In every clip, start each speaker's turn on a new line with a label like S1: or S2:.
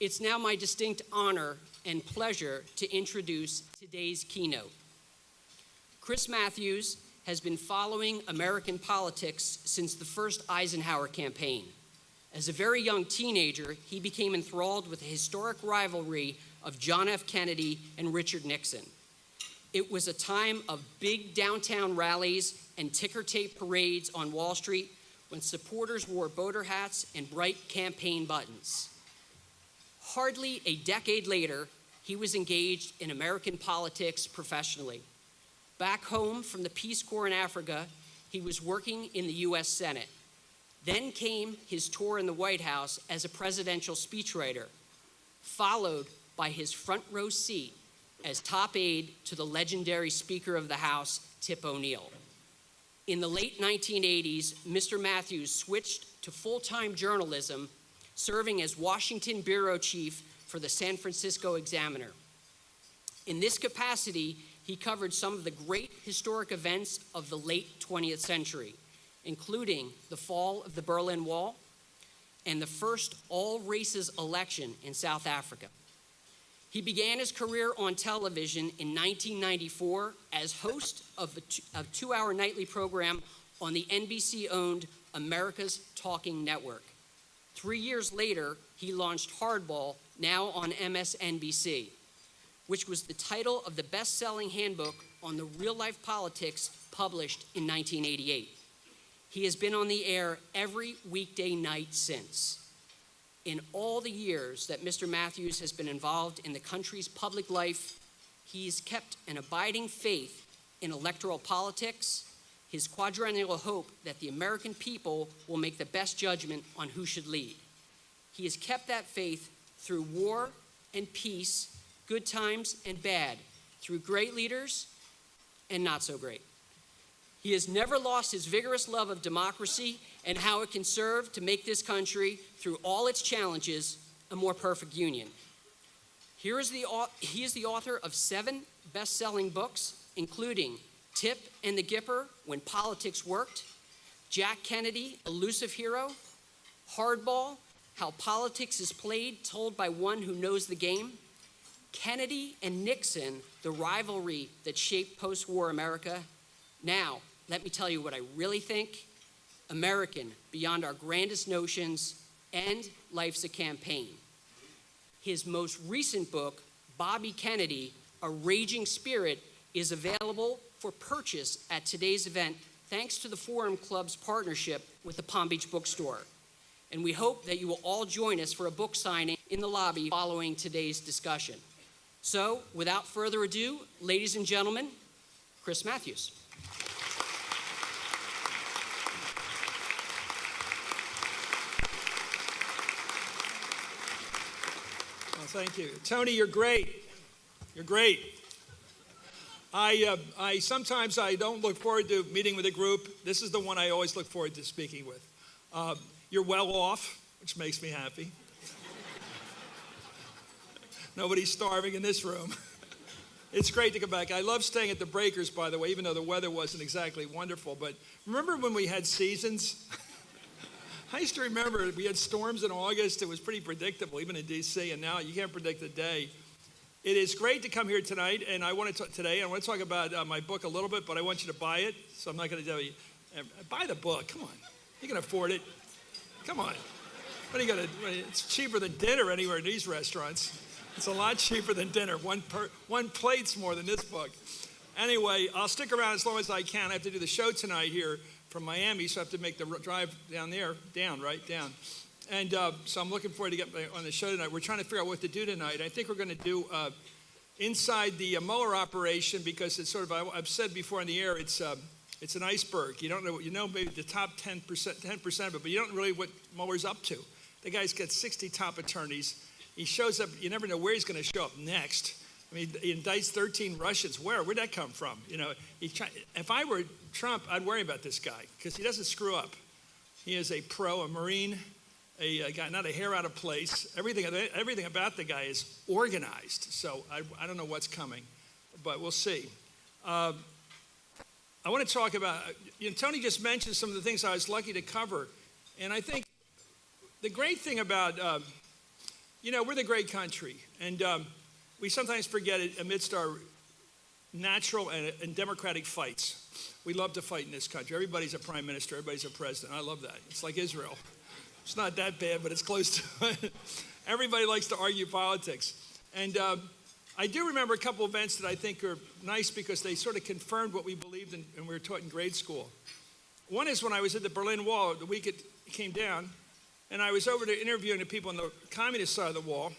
S1: It's now my distinct honor and pleasure to introduce today's keynote. Chris Matthews has been following American politics since the first Eisenhower campaign. As a very young teenager, he became enthralled with the historic rivalry of John F. Kennedy and Richard Nixon. It was a time of big downtown rallies and ticker tape parades on Wall Street when supporters wore boater hats and bright campaign buttons. Hardly a decade later, he was engaged in American politics professionally. Back home from the Peace Corps in Africa, he was working in the U.S. Senate. Then came his tour in the White House as a presidential speechwriter, followed by his front row seat as top aide to the legendary Speaker of the House, Tip O'Neill. In the late 1980s, Mr. Matthews switched to full-time journalism, serving as Washington bureau chief for the San Francisco Examiner. In this capacity, he covered some of the great historic events of the late 20th century, including the fall of the Berlin Wall and the first all-races election in South Africa. He began his career on television in 1994 as host of a two-hour nightly program on the NBC-owned America's Talking Network. 3 years later, he launched Hardball, now on MSNBC, which was the title of the best-selling handbook on the real-life politics published in 1988. He has been on the air every weekday night since. In all the years that Mr. Matthews has been involved in the country's public life, he's kept an abiding faith in electoral politics, his quadrennial hope that the American people will make the best judgment on who should lead. He has kept that faith through war and peace, good times and bad, through great leaders and not so great. He has never lost his vigorous love of democracy and how it can serve to make this country, through all its challenges, a more perfect union. He is the author of 7 best-selling books, including Tip and the Gipper, When Politics Worked, Jack Kennedy, Elusive Hero, Hardball, How Politics is Played, Told by One Who Knows the Game, Kennedy and Nixon, The Rivalry That Shaped Post-War America. Now, let me tell you what I really think. American, Beyond Our Grandest Notions, and Life's a Campaign. His most recent book, Bobby Kennedy, A Raging Spirit, is available for purchase at today's event thanks to the Forum Club's partnership with the Palm Beach Bookstore. And we hope that you will all join us for a book signing in the lobby following today's discussion. So, without further ado, ladies and gentlemen, Chris Matthews.
S2: Thank you. Tony, you're great. You're great. Sometimes I don't look forward to meeting with a group. This is the one I always look forward to speaking with. You're well off, which makes me happy. Nobody's starving in this room. It's great to come back. I love staying at the Breakers, by the way, even though the weather wasn't exactly wonderful. But remember when we had seasons? I used to remember we had storms in August. It was pretty predictable, even in D.C., and now you can't predict the day. It is great to come here tonight, and I want to talk about my book a little bit, but I want you to buy it, so I'm not going to tell you. Buy the book. Come on. You can afford it. Come on. What are you going to? It's cheaper than dinner anywhere in these restaurants. It's a lot cheaper than dinner. One plate's more than this book. Anyway, I'll stick around as long as I can. I have to do the show tonight here from Miami, so I have to make the drive down there, down. And so I'm looking forward to get on the show tonight. We're trying to figure out what to do tonight. I think we're going to do inside the Mueller operation, because it's sort of, I've said before on the air, it's an iceberg. You don't know, maybe the top 10% of it, but you don't really what Mueller's up to. The guy's got 60 top attorneys. He shows up, you never know where he's going to show up next. I mean, he indicts 13 Russians. Where'd that come from? If I were Trump, I'd worry about this guy, because he doesn't screw up. He is a pro, a Marine, a guy, not a hair out of place. Everything about the guy is organized. So I don't know what's coming, but we'll see. I want to talk about, Tony just mentioned some of the things I was lucky to cover. And I think the great thing about You know, we're the great country, and we sometimes forget it amidst our natural and democratic fights. We love to fight in this country. Everybody's a prime minister, everybody's a president. I love that. It's like Israel. It's not that bad, but it's close to it. Everybody likes to argue politics. And I do remember a couple events that I think are nice because they sort of confirmed what we believed in and we were taught in grade school. One is when I was at the Berlin Wall, the week it came down, and I was over to interviewing the people on the communist side of the wall.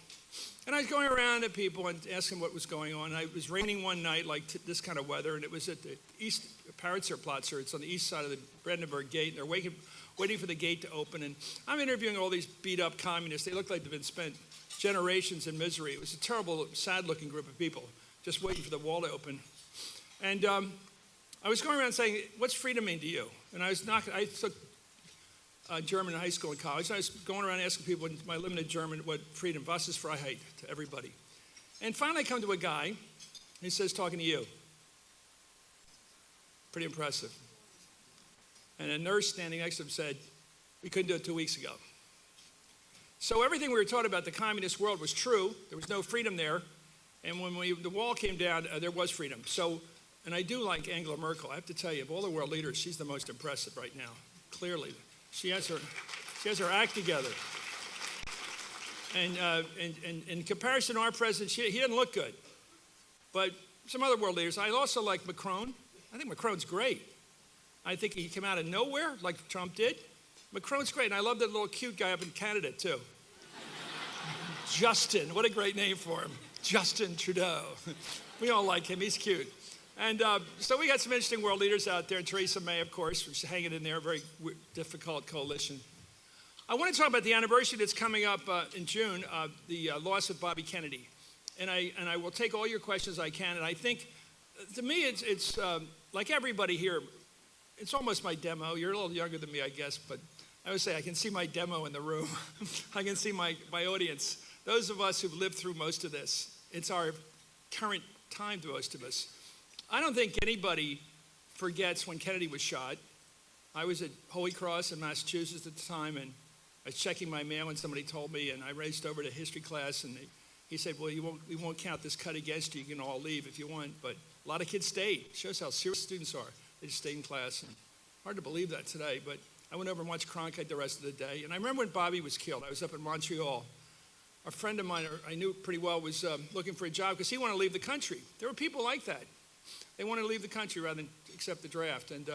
S2: And I was going around to people and asking what was going on. It was raining one night, like this kind of weather, and it was at the East Paritzer It's on the east side of the Brandenburg Gate, and they're waiting for the gate to open. And I'm interviewing all these beat-up communists. They looked like they've been spent generations in misery. It was a terrible, sad-looking group of people just waiting for the wall to open. And I was going around saying, "What's freedom mean to you?" And I took German in high school and college. And I was going around asking people in my limited German what freedom, was ist Freiheit, to everybody. And finally I come to a guy, and he says, "Talking to you." Pretty impressive. And a nurse standing next to him said, "We couldn't do it 2 weeks ago." So everything we were taught about the communist world was true. There was no freedom there. And when the wall came down, there was freedom. So, and I do like Angela Merkel. I have to tell you, of all the world leaders, she's the most impressive right now, clearly. She has her act together. And in comparison to our president, he didn't look good. But some other world leaders, I also like Macron. I think Macron's great. I think he came out of nowhere like Trump did. Macron's great, and I love that little cute guy up in Canada, too. Justin, what a great name for him. Justin Trudeau. We all like him, he's cute. And so we got some interesting world leaders out there, and Theresa May, of course, was hanging in there, a very difficult coalition. I want to talk about the anniversary that's coming up in June, the loss of Bobby Kennedy. And I will take all your questions I can, and I think, to me, it's like everybody here, it's almost my demo. You're a little younger than me, I guess, but I would say I can see my demo in the room. I can see my audience. Those of us who've lived through most of this, it's our current time to most of us. I don't think anybody forgets when Kennedy was shot. I was at Holy Cross in Massachusetts at the time, and I was checking my mail, and somebody told me, and I raced over to history class, and he said, "Well, we won't count this cut against you. You can all leave if you want." But a lot of kids stayed. It shows how serious students are. They just stayed in class. And hard to believe that today, but I went over and watched Cronkite the rest of the day. And I remember when Bobby was killed. I was up in Montreal. A friend of mine I knew pretty well was looking for a job because he wanted to leave the country. There were people like that. They wanted to leave the country rather than accept the draft. And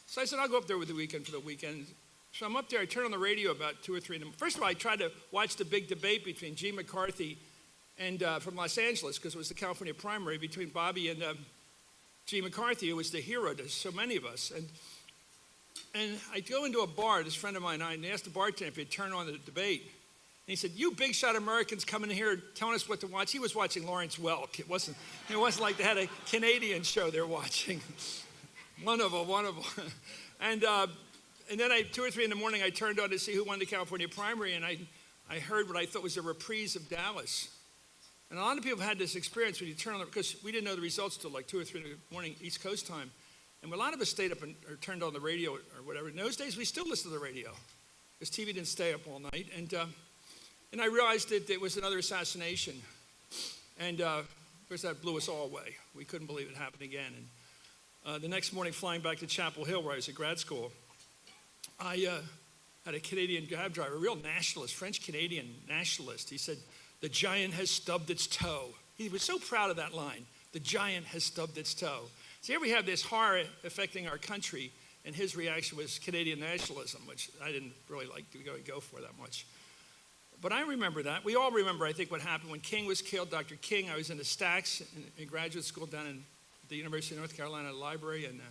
S2: so I said, "I'll go up there with the weekend for the weekend." So I'm up there. I turn on the radio about 2 or 3 in the morning. First of all, I tried to watch the big debate between Gene McCarthy and from Los Angeles, because it was the California primary between Bobby and Gene McCarthy, who was the hero to so many of us. And I go into a bar, this friend of mine, and I asked the bartender if he'd turn on the debate. And he said, "You big shot Americans coming in here telling us what to watch." He was watching Lawrence Welk. It wasn't like they had a Canadian show they're watching. One of them. And then 2 or 3 in the morning, I turned on to see who won the California primary, and I heard what I thought was a reprise of Dallas. And a lot of people have had this experience when you turn on, because we didn't know the results till like 2 or 3 in the morning, East Coast time. And a lot of us stayed up or turned on the radio or whatever. In those days, we still listened to the radio because TV didn't stay up all night. And I realized that it was another assassination. And of course, that blew us all away. We couldn't believe it happened again. And the next morning, flying back to Chapel Hill, where I was at grad school, I had a Canadian cab driver, a real nationalist, French-Canadian nationalist. He said, "The giant has stubbed its toe." He was so proud of that line. The giant has stubbed its toe. So here we have this horror affecting our country, and his reaction was Canadian nationalism, which I didn't really like to go for that much. But I remember that. We all remember, I think, what happened when King was killed. Dr. King, I was in the Stacks in graduate school down in the University of North Carolina Library, and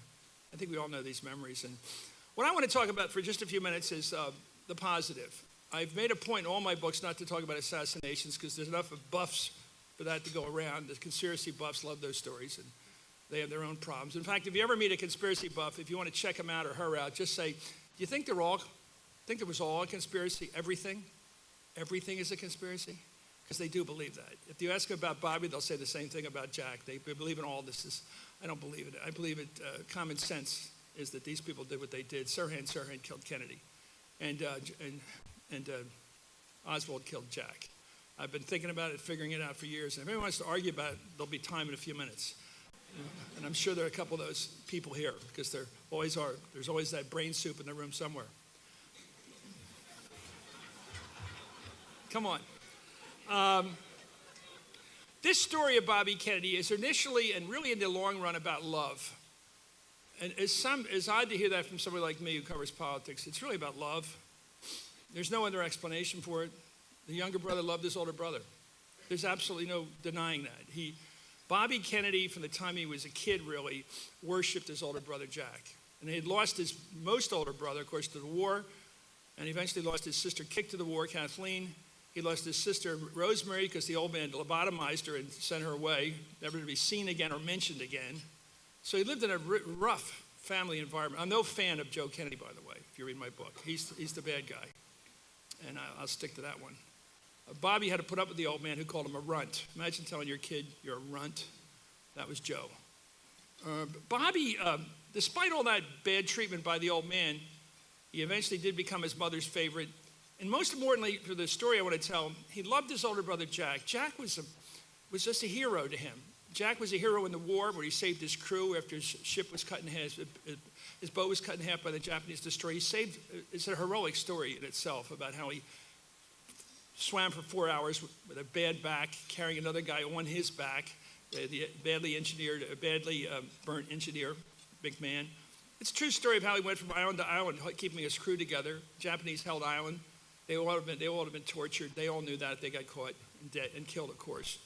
S2: I think we all know these memories. And what I want to talk about for just a few minutes is the positive. I've made a point in all my books not to talk about assassinations because there's enough of buffs for that to go around. The conspiracy buffs love those stories, and they have their own problems. In fact, if you ever meet a conspiracy buff, if you want to check him out or her out, just say, "Do you think there was all a conspiracy? Everything? Everything is a conspiracy?" Because they do believe that. If you ask about Bobby, they'll say the same thing about Jack. They believe in all this. I don't believe it. I believe it. Common sense is that these people did what they did. Sirhan killed Kennedy, and Oswald killed Jack. I've been thinking about it, figuring it out for years. And if anyone wants to argue about it, there'll be time in a few minutes. And I'm sure there are a couple of those people here, because there always are. There's always that brain soup in the room somewhere. Come on. This story of Bobby Kennedy is initially and really in the long run about love. And it's odd to hear that from somebody like me who covers politics. It's really about love. There's no other explanation for it. The younger brother loved his older brother. There's absolutely no denying that. Bobby Kennedy, from the time he was a kid, really worshipped his older brother, Jack. And he had lost his most older brother, of course, to the war, and eventually lost his sister Kik to the war, Kathleen. He lost his sister Rosemary because the old man lobotomized her and sent her away, never to be seen again or mentioned again. So he lived in a rough family environment. I'm no fan of Joe Kennedy, by the way, if you read my book. He's the bad guy, and I'll stick to that one. Bobby had to put up with the old man who called him a runt. Imagine telling your kid you're a runt. That was Joe. Bobby, despite all that bad treatment by the old man, he eventually did become his mother's favorite. And most importantly, for the story I want to tell, he loved his older brother, Jack. Jack was just a hero to him. Jack was a hero in the war where he saved his crew after his ship was cut in half. His boat was cut in half by the Japanese destroyer. It's a heroic story in itself about how he swam for 4 hours with a bad back, carrying another guy on his back, the badly burnt engineer, McMahon. It's a true story of how he went from island to island, keeping his crew together. Japanese held island. They all have been tortured. They all knew that. They got caught and killed, of course,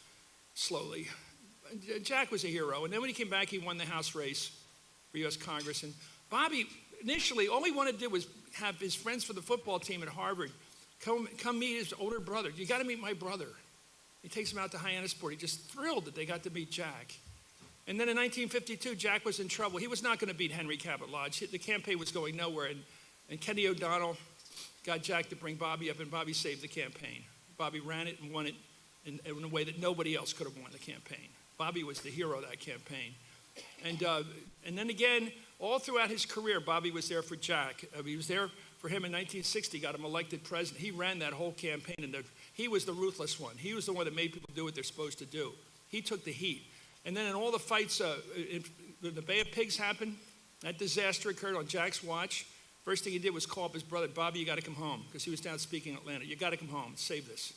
S2: slowly. Jack was a hero. And then when he came back, he won the House race for U.S. Congress. And Bobby, initially, all he wanted to do was have his friends for the football team at Harvard come meet his older brother. You got to meet my brother. He takes him out to Hyannisport. He's just thrilled that they got to meet Jack. And then in 1952, Jack was in trouble. He was not going to beat Henry Cabot Lodge. The campaign was going nowhere. And Kenny O'Donnell got Jack to bring Bobby up, and Bobby saved the campaign. Bobby ran it and won it in a way that nobody else could have won the campaign. Bobby was the hero of that campaign. And then again, all throughout his career, Bobby was there for Jack. He was there for him in 1960, got him elected president. He ran that whole campaign, and he was the ruthless one. He was the one that made people do what they're supposed to do. He took the heat. And then in all the fights, the Bay of Pigs happened. That disaster occurred on Jack's watch. First thing he did was call up his brother, Bobby, you got to come home, because he was down speaking in Atlanta. You got to come home, save this.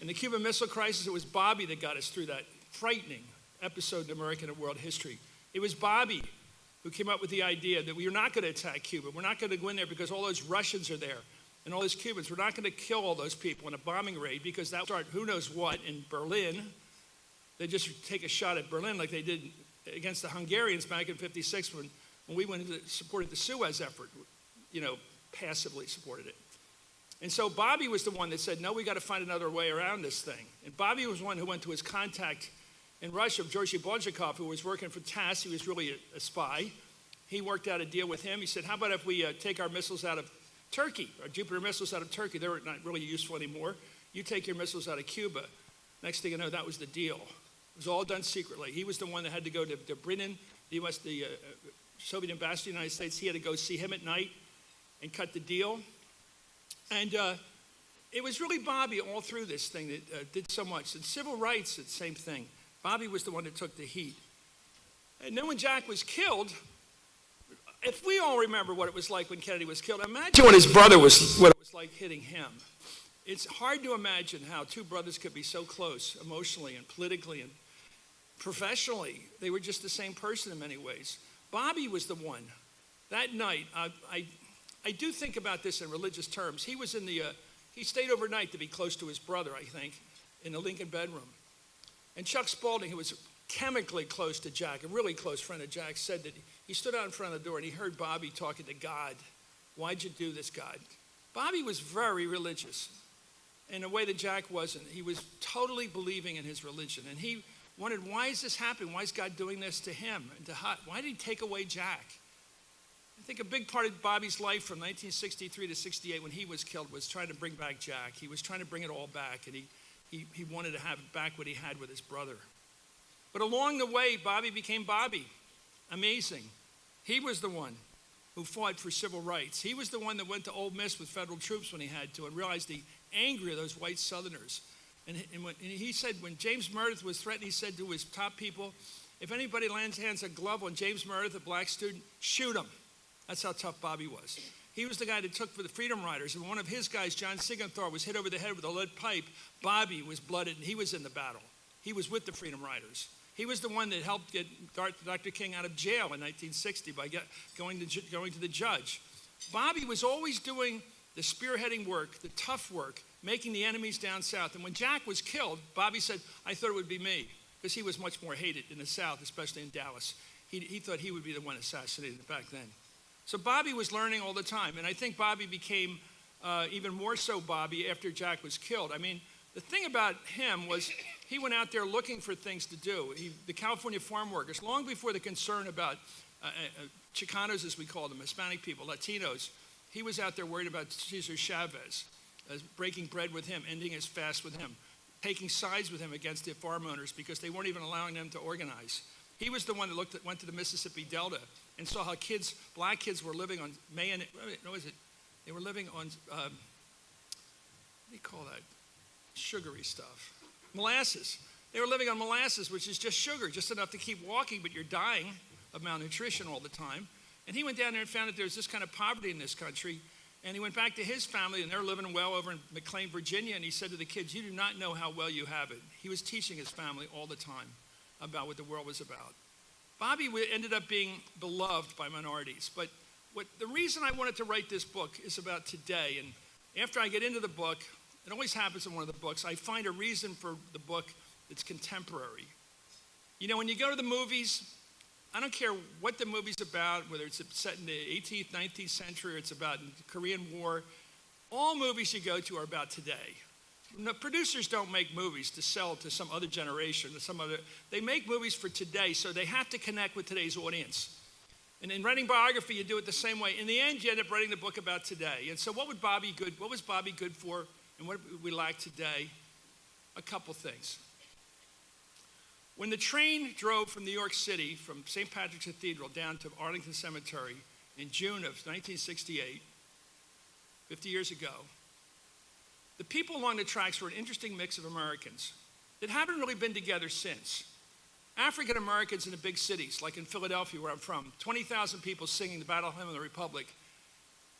S2: In the Cuban Missile Crisis, it was Bobby that got us through that frightening episode in American and world history. It was Bobby who came up with the idea that we are not going to attack Cuba. We're not going to go in there because all those Russians are there and all those Cubans. We're not going to kill all those people in a bombing raid because that will start who knows what in Berlin. They just take a shot at Berlin like they did against the Hungarians back in 56 when we went and supported the Suez effort, passively supported it. And so Bobby was the one that said, no, we got to find another way around this thing. And Bobby was one who went to his contact in Russia, Georgy Bolshakov, who was working for TASS. He was really a spy. He worked out a deal with him. He said, how about if we take our missiles out of Turkey, our Jupiter missiles out of Turkey? They were not really useful anymore. You take your missiles out of Cuba. Next thing you know, that was the deal. It was all done secretly. He was the one that had to go to Brennan, the Soviet ambassador to the United States. He had to go see him at night and cut the deal. And it was really Bobby all through this thing that did so much. And civil rights, it's the same thing. Bobby was the one that took the heat. And then when Jack was killed, if we all remember what it was like when Kennedy was killed, imagine what his brother what it was like hitting him. It's hard to imagine how two brothers could be so close emotionally and politically and professionally. They were just the same person in many ways. Bobby was the one. That night, I do think about this in religious terms. He was he stayed overnight to be close to his brother, I think, in the Lincoln bedroom. And Chuck Spaulding, who was chemically close to Jack, a really close friend of Jack, said that he stood out in front of the door and he heard Bobby talking to God. Why'd you do this, God? Bobby was very religious in a way that Jack wasn't. He was totally believing in his religion. And he wondered, why is this happening? Why is God doing this to him and to Hut? Why did he take away Jack? I think a big part of Bobby's life from 1963 to 68 when he was killed was trying to bring back Jack. He was trying to bring it all back, and he wanted to have back what he had with his brother. But along the way, Bobby became Bobby. Amazing. He was the one who fought for civil rights. He was the one that went to Ole Miss with federal troops when he had to and realized the anger of those white Southerners. And he said when James Meredith was threatened, he said to his top people, if anybody lands hands a glove on James Meredith, a black student, shoot him. That's how tough Bobby was. He was the guy that took for the Freedom Riders, and one of his guys, John Sigenthor, was hit over the head with a lead pipe. Bobby was blooded, and he was in the battle. He was with the Freedom Riders. He was the one that helped get Dr. King out of jail in 1960 by going to the judge. Bobby was always doing the spearheading work, the tough work, making the enemies down south. And when Jack was killed, Bobby said, I thought it would be me, because he was much more hated in the South, especially in Dallas. He thought he would be the one assassinated back then. So Bobby was learning all the time, and I think Bobby became even more so Bobby after Jack was killed. I mean, the thing about him was he went out there looking for things to do. The California farm workers, long before the concern about Chicanos, as we call them, Hispanic people, Latinos, he was out there worried about Cesar Chavez, breaking bread with him, ending his fast with him, taking sides with him against the farm owners because they weren't even allowing them to organize. He was the one that went to the Mississippi Delta and saw how black kids were living on they were living on, what do you call that? Sugary stuff. Molasses. They were living on molasses, which is just sugar, just enough to keep walking, but you're dying of malnutrition all the time. And he went down there and found that there's this kind of poverty in this country. And he went back to his family, and they're living well over in McLean, Virginia. And he said to the kids, you do not know how well you have it. He was teaching his family all the time about what the world was about. Bobby ended up being beloved by minorities. But the reason I wanted to write this book is about today. And after I get into the book, it always happens in one of the books, I find a reason for the book that's contemporary. You know, when you go to the movies, I don't care what the movie's about, whether it's set in the 18th, 19th century, or it's about the Korean War. All movies you go to are about today. No, producers don't make movies to sell to some other generation, they make movies for today, so they have to connect with today's audience. And in writing biography, you do it the same way. In the end, you end up writing the book about today. And so what was Bobby good for, and what we lack today? A couple things. When the train drove from New York City, from St. Patrick's Cathedral down to Arlington Cemetery in June of 1968, 50 years ago, the people along the tracks were an interesting mix of Americans that haven't really been together since. African Americans in the big cities, like in Philadelphia, where I'm from, 20,000 people singing the Battle Hymn of the Republic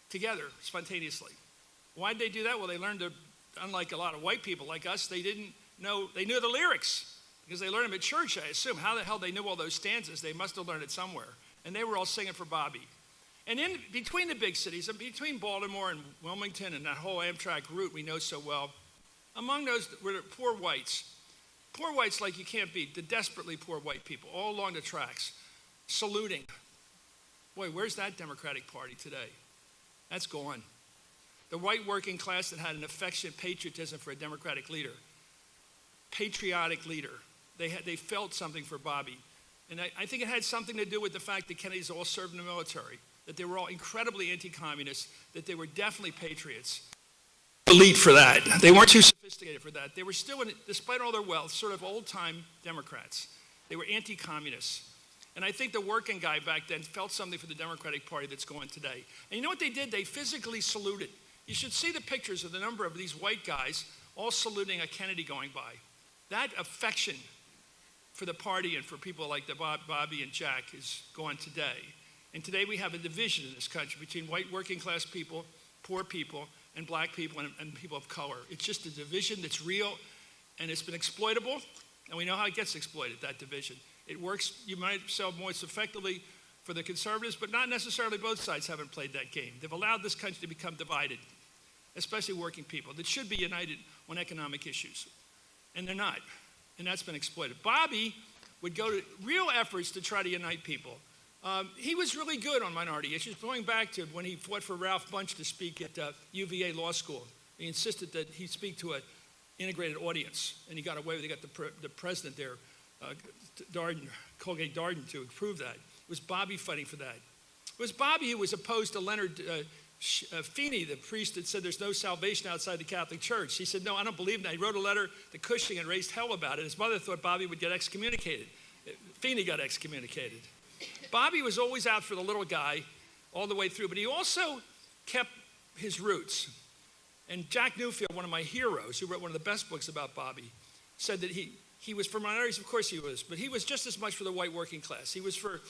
S2: together, spontaneously. Why did they do that? Well, they learned to, unlike a lot of white people like us, they knew the lyrics because they learned them at church, I assume. How the hell they knew all those stanzas? They must have learned it somewhere. And they were all singing for Bobby. And in between the big cities, and between Baltimore and Wilmington and that whole Amtrak route we know so well, among those were poor whites like you can't beat, the desperately poor white people, all along the tracks, saluting. Boy, where's that Democratic Party today? That's gone. The white working class that had an affectionate patriotism for a Democratic leader, patriotic leader, they felt something for Bobby. And I think it had something to do with the fact that Kennedys all served in the military, that they were all incredibly anti-communist, that they were definitely patriots. Elite for that. They weren't too sophisticated for that. They were still, despite all their wealth, sort of old-time Democrats. They were anti-communists. And I think the working guy back then felt something for the Democratic Party that's going today. And you know what they did? They physically saluted. You should see the pictures of the number of these white guys all saluting a Kennedy going by. That affection for the party and for people like Bobby and Jack is gone today. And today we have a division in this country between white working class people, poor people, and black people and people of color. It's just a division that's real, and it's been exploitable, and we know how it gets exploited, that division. It works, you might say, most effectively for the conservatives, but not necessarily both sides haven't played that game. They've allowed this country to become divided, especially working people that should be united on economic issues. And they're not, and that's been exploited. Bobby would go to real efforts to try to unite people. He was really good on minority issues, going back to when he fought for Ralph Bunche to speak at UVA Law School. He insisted that he speak to an integrated audience, and he got away with it. He got the president there, Colgate Darden, to approve that. It was Bobby fighting for that. It was Bobby who was opposed to Leonard Feeney, the priest that said there's no salvation outside the Catholic Church. He said, no, I don't believe in that. He wrote a letter to Cushing and raised hell about it. His mother thought Bobby would get excommunicated. Feeney got excommunicated. Bobby was always out for the little guy all the way through, but he also kept his roots. And Jack Newfield, one of my heroes, who wrote one of the best books about Bobby, said that he was for minorities, of course he was, but he was just as much for the white working class. He was for,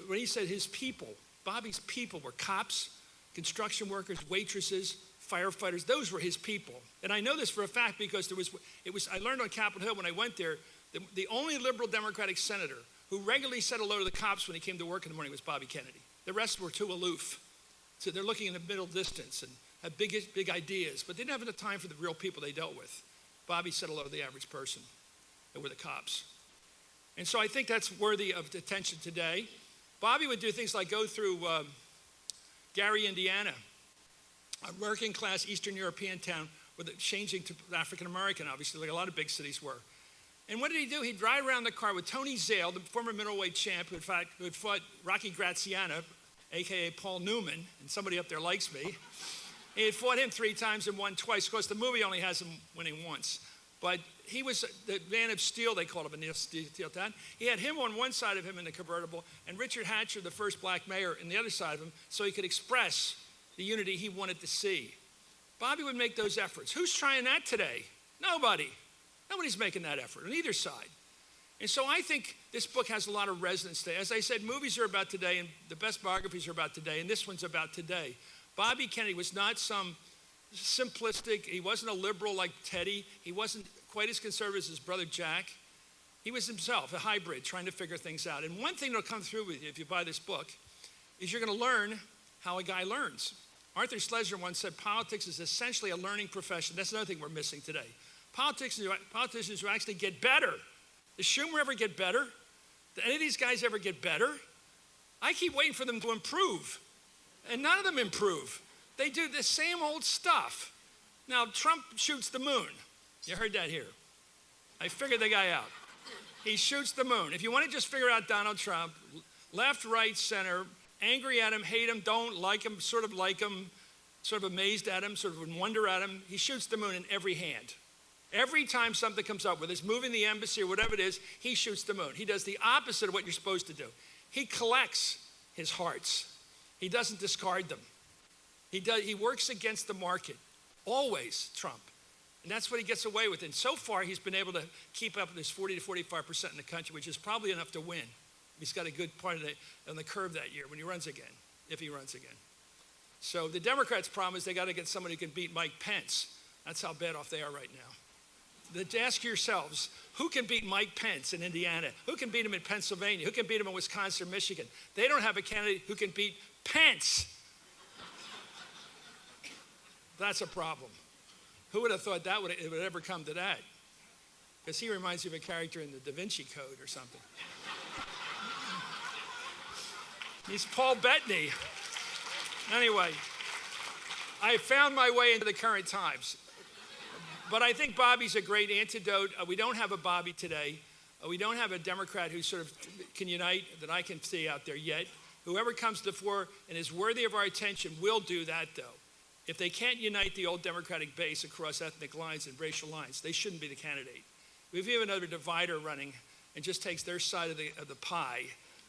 S2: when he said his people, Bobby's people were cops, construction workers, waitresses, firefighters. Those were his people. And I know this for a fact because I learned on Capitol Hill when I went there, the only liberal Democratic senator who regularly said hello to the cops when he came to work in the morning was Bobby Kennedy. The rest were too aloof. So they're looking in the middle distance and have big ideas, but they didn't have enough time for the real people they dealt with. Bobby said hello to the average person, and were the cops. And so I think that's worthy of attention today. Bobby would do things like go through Gary, Indiana, a working class Eastern European town with it changing to African American, obviously, like a lot of big cities were. And what did he do? He'd drive around the car with Tony Zale, the former middleweight champ who had fought Rocky Graziano, AKA Paul Newman, and somebody up there likes me. He had fought him 3 times and won twice. Of course, the movie only has him winning once. But he was the man of steel, they called him, in steel town. He had him on one side of him in the convertible, and Richard Hatcher, the first black mayor, on the other side of him, so he could express the unity he wanted to see. Bobby would make those efforts. Who's trying that today? Nobody. Nobody's making that effort on either side. And so I think this book has a lot of resonance today. As I said, movies are about today, and the best biographies are about today, and this one's about today. Bobby Kennedy was not some simplistic, he wasn't a liberal like Teddy. He wasn't quite as conservative as his brother Jack. He was himself, a hybrid, trying to figure things out. And one thing that'll come through with you if you buy this book is you're going to learn how a guy learns. Arthur Schlesinger once said politics is essentially a learning profession. That's another thing we're missing today. Politicians who actually get better. Does Schumer ever get better? Did any of these guys ever get better? I keep waiting for them to improve, and none of them improve. They do the same old stuff. Now, Trump shoots the moon. You heard that here. I figured the guy out. He shoots the moon. If you want to just figure out Donald Trump, left, right, center, angry at him, hate him, don't like him, sort of amazed at him, sort of in wonder at him, he shoots the moon in every hand. Every time something comes up, whether it's moving the embassy or whatever it is, he shoots the moon. He does the opposite of what you're supposed to do. He collects his hearts. He doesn't discard them. He works against the market, always, Trump. And that's what he gets away with. And so far, he's been able to keep up with this 40 to 45% in the country, which is probably enough to win. He's got a good part of on the curve that year when he runs again, if he runs again. So the Democrats' problem is they got to get somebody who can beat Mike Pence. That's how bad off they are right now. Ask yourselves, who can beat Mike Pence in Indiana? Who can beat him in Pennsylvania? Who can beat him in Wisconsin or Michigan? They don't have a candidate who can beat Pence. That's a problem. Who would have thought it would ever come to that? Because he reminds you of a character in the Da Vinci Code or something. He's Paul Bettany. Anyway, I found my way into the current times. But I think Bobby's a great antidote. We don't have a Bobby today. We don't have a Democrat who sort of can unite that I can see out there yet. Whoever comes to the fore and is worthy of our attention will do that, though. If they can't unite the old Democratic base across ethnic lines and racial lines, they shouldn't be the candidate. If you have another divider running and just takes their side of the pie,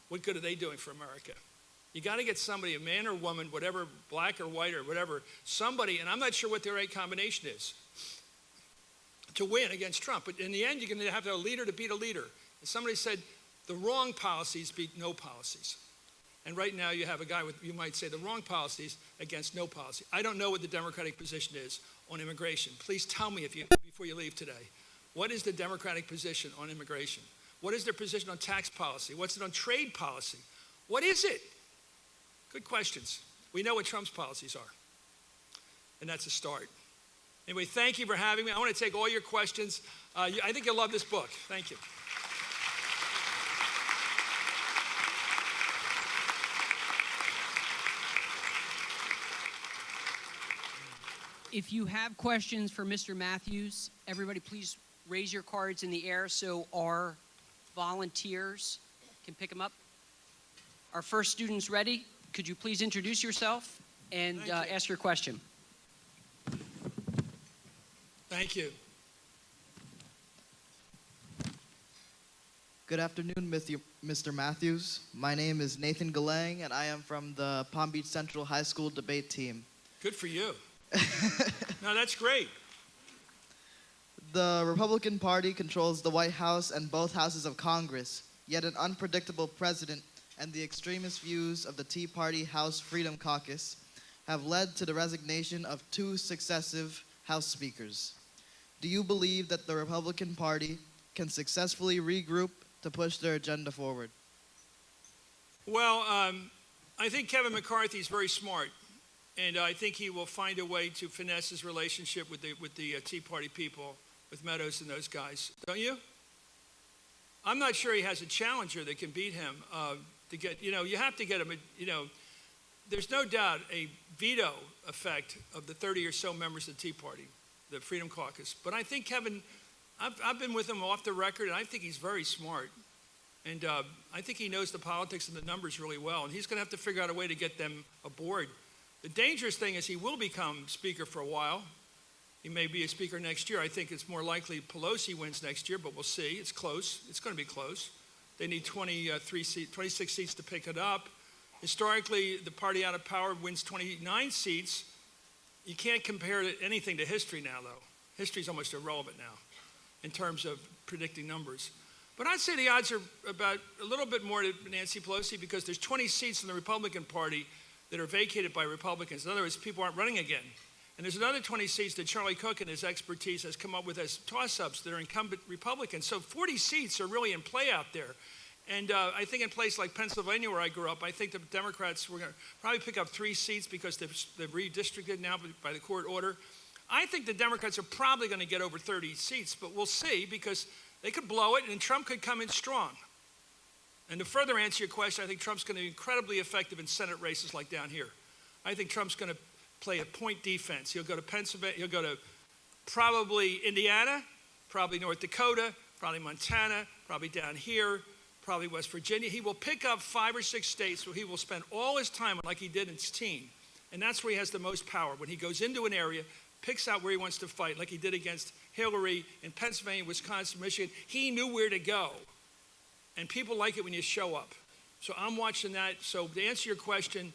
S2: what good are they doing for America? You got to get somebody, a man or woman, whatever, black or white or whatever, somebody, and I'm not sure what the right combination is, to win against Trump. But in the end, you're going to have a leader to beat a leader. And somebody said, the wrong policies beat no policies. And right now you have a guy with, you might say, the wrong policies against no policy. I don't know what the Democratic position is on immigration. Please tell me before you leave today. What is the Democratic position on immigration? What is their position on tax policy? What's it on trade policy? What is it? Good questions. We know what Trump's policies are. And that's a start. Anyway, thank you for having me. I want to take all your questions. I think you'll love this book. Thank you.
S1: If you have questions for Mr. Matthews, everybody please raise your cards in the air so our volunteers can pick them up. Our first student's ready. Could you please introduce yourself and ask your question?
S2: Thank you.
S3: Good afternoon, Mr. Matthews. My name is Nathan Galang, and I am from the Palm Beach Central High School debate team.
S2: Good for you. No, that's great.
S3: The Republican Party controls the White House and both houses of Congress, yet an unpredictable president and the extremist views of the Tea Party House Freedom Caucus have led to the resignation of 2 successive House speakers. Do you believe that the Republican Party can successfully regroup to push their agenda forward?
S2: Well, I think Kevin McCarthy is very smart, and I think he will find a way to finesse his relationship with the Tea Party people, with Meadows and those guys. Don't you? I'm not sure he has a challenger that can beat him. To get, you have to get him. There's no doubt a veto effect of the 30 or so members of the Tea Party, the Freedom Caucus. But I think Kevin, I've been with him off the record, and I think he's very smart. And I think he knows the politics and the numbers really well, and he's going to have to figure out a way to get them aboard. The dangerous thing is he will become Speaker for a while. He may be a Speaker next year. I think it's more likely Pelosi wins next year, but we'll see. It's close. It's going to be close. They need 26 seats to pick it up. Historically, the party out of power wins 29 seats. You can't compare anything to history now, though. History's almost irrelevant now in terms of predicting numbers. But I'd say the odds are about a little bit more to Nancy Pelosi because there's 20 seats in the Republican Party that are vacated by Republicans. In other words, people aren't running again. And there's another 20 seats that Charlie Cook and his expertise has come up with as toss-ups that are incumbent Republicans. So 40 seats are really in play out there. And I think in places like Pennsylvania, where I grew up, I think the Democrats were going to probably pick up 3 seats because they've redistricted now by the court order. I think the Democrats are probably going to get over 30 seats, but we'll see because they could blow it and Trump could come in strong. And to further answer your question, I think Trump's going to be incredibly effective in Senate races like down here. I think Trump's going to play a point defense. He'll go to Pennsylvania, he'll go to probably Indiana, probably North Dakota, probably Montana, probably down here, probably West Virginia. He will pick up 5 or 6 states where he will spend all his time like he did in his teen. And that's where he has the most power. When he goes into an area, picks out where he wants to fight, like he did against Hillary in Pennsylvania, Wisconsin, Michigan. He knew where to go. And people like it when you show up. So I'm watching that. So to answer your question,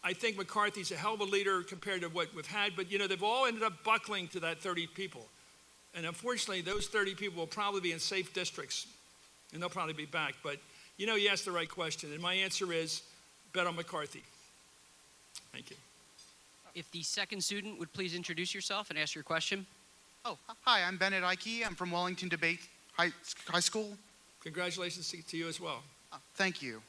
S2: I think McCarthy's a hell of a leader compared to what we've had. But, they've all ended up buckling to that 30 people. And unfortunately, those 30 people will probably be in safe districts. And they'll probably be back. But, you asked the right question. And my answer is bet on McCarthy. Thank you.
S1: If the second student would please introduce yourself and ask your question.
S4: Oh, hi, I'm Bennett Ike. I'm from Wellington Debate High School.
S2: Congratulations to you as well.
S4: Thank you.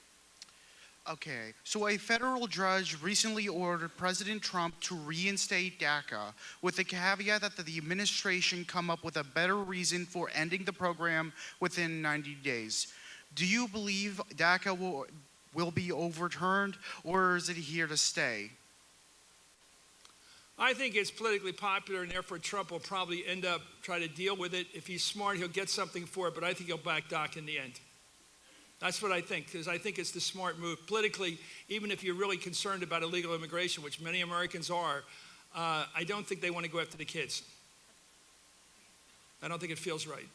S4: Okay, so a federal judge recently ordered President Trump to reinstate DACA with the caveat that the administration come up with a better reason for ending the program within 90 days. Do you believe DACA will be overturned, or is it here to stay?
S2: I think it's politically popular, and therefore Trump will probably end up trying to deal with it. If he's smart, he'll get something for it, but I think he'll back DACA in the end. That's what I think, because I think it's the smart move. Politically, even if you're really concerned about illegal immigration, which many Americans are, I don't think they want to go after the kids. I don't think it feels right.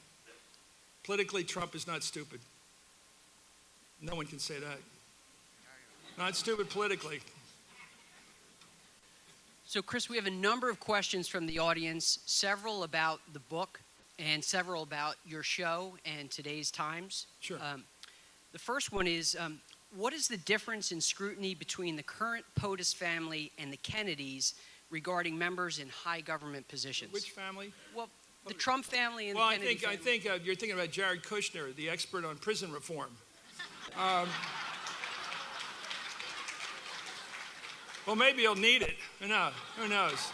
S2: Politically, Trump is not stupid. No one can say that. Not stupid politically.
S1: So, Chris, we have a number of questions from the audience, several about the book and several about your show and today's Times.
S2: Sure.
S1: The first one is, what is the difference in scrutiny between the current POTUS family and the Kennedys regarding members in high government positions?
S2: Which family?
S1: Well, the Trump family and
S2: Well,
S1: the Kennedy family.
S2: I think you're thinking about Jared Kushner, the expert on prison reform. Well, maybe he'll need it. Who knows?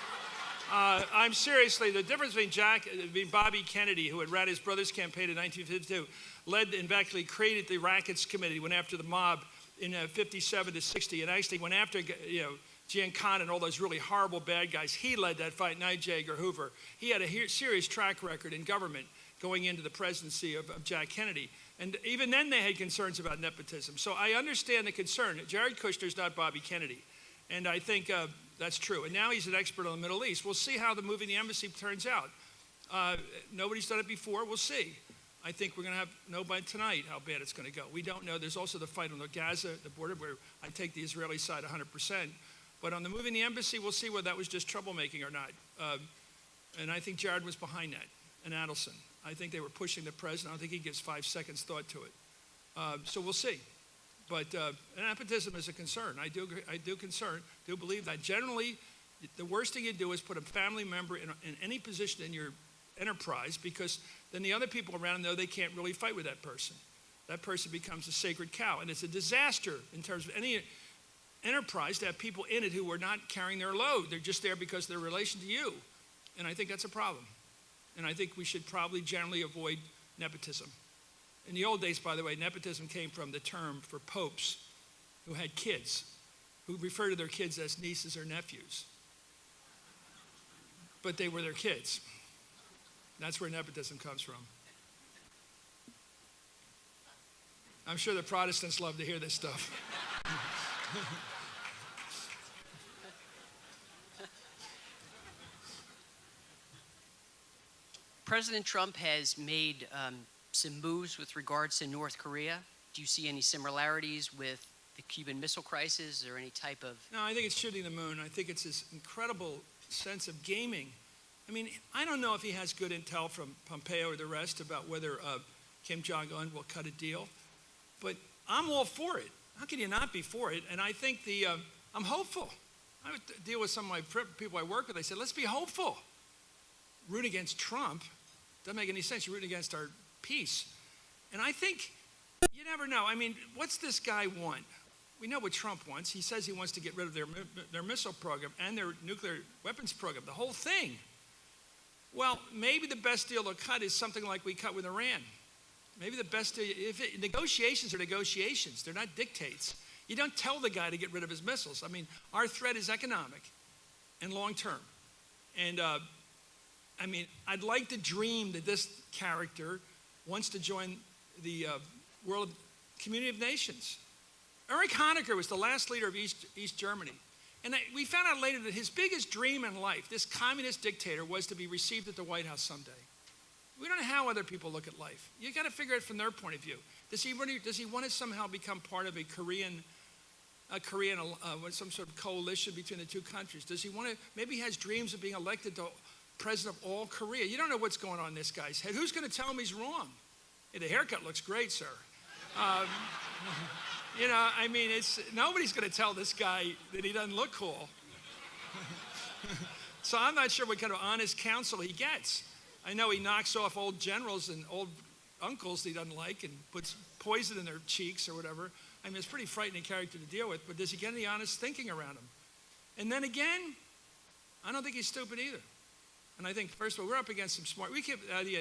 S2: I'm seriously, the difference between Bobby Kennedy, who had ran his brother's campaign in 1952, led and actually created the Rackets Committee, went after the mob in 57 to 60, and actually went after Giancana and all those really horrible bad guys. He led that fight, not J. Edgar Hoover. He had a serious track record in government going into the presidency of Jack Kennedy. And even then they had concerns about nepotism. So I understand the concern. Jared Kushner's not Bobby Kennedy. And I think that's true. And now he's an expert on the Middle East. We'll see how the moving the embassy turns out. Nobody's done it before. We'll see. I think we're going to know by tonight how bad it's going to go. We don't know. There's also the fight on the Gaza, the border, where I take the Israeli side 100%. But on the moving the embassy, we'll see whether that was just troublemaking or not. And I think Jared was behind that, and Adelson. I think they were pushing the president. I don't think he gives 5 seconds thought to it. So we'll see. But nepotism is a concern. I do believe that. Generally, the worst thing you do is put a family member in any position in your enterprise, because then the other people around know they can't really fight with that person. That person becomes a sacred cow. And it's a disaster in terms of any enterprise to have people in it who are not carrying their load. They're just there because of their relation to you. And I think that's a problem. And I think we should probably generally avoid nepotism. In the old days, by the way, nepotism came from the term for popes who had kids, who referred to their kids as nieces or nephews. But they were their kids. That's where nepotism comes from. I'm sure the Protestants love to hear this stuff.
S1: President Trump has made some moves with regards to North Korea. Do you see any similarities with the Cuban Missile Crisis or any type of...
S2: No, I think it's shooting the moon. I think it's this incredible sense of gaming. I mean, I don't know if he has good intel from Pompeo or the rest about whether Kim Jong-un will cut a deal, but I'm all for it. How can you not be for it? And I think I'm hopeful. I would deal with some of my people I work with. They said, let's be hopeful. Root against Trump doesn't make any sense. You're rooting against our peace. And I think you never know. I mean, what's this guy want? We know what Trump wants. He says he wants to get rid of their missile program and their nuclear weapons program, the whole thing. Well, maybe the best deal to cut is something like we cut with Iran. Maybe the best deal, negotiations are negotiations. They're not dictates. You don't tell the guy to get rid of his missiles. I mean, our threat is economic and long term. And I mean, I'd like to dream that this character wants to join the world community of nations. Erich Honecker was the last leader of East Germany. And we found out later that his biggest dream in life, this communist dictator, was to be received at the White House someday. We don't know how other people look at life. You got to figure it from their point of view. Does he want to somehow become part of some sort of coalition between the two countries? Does he want to? Maybe he has dreams of being elected to president of all Korea. You don't know what's going on in this guy's head. Who's going to tell him he's wrong? Hey, the haircut looks great, sir. You know, I mean, nobody's going to tell this guy that he doesn't look cool. So I'm not sure what kind of honest counsel he gets. I know he knocks off old generals and old uncles he doesn't like and puts poison in their cheeks or whatever. I mean, it's a pretty frightening character to deal with, but does he get any honest thinking around him? And then again, I don't think he's stupid either. And I think, first of all, we're up against some smart, we keep the idea,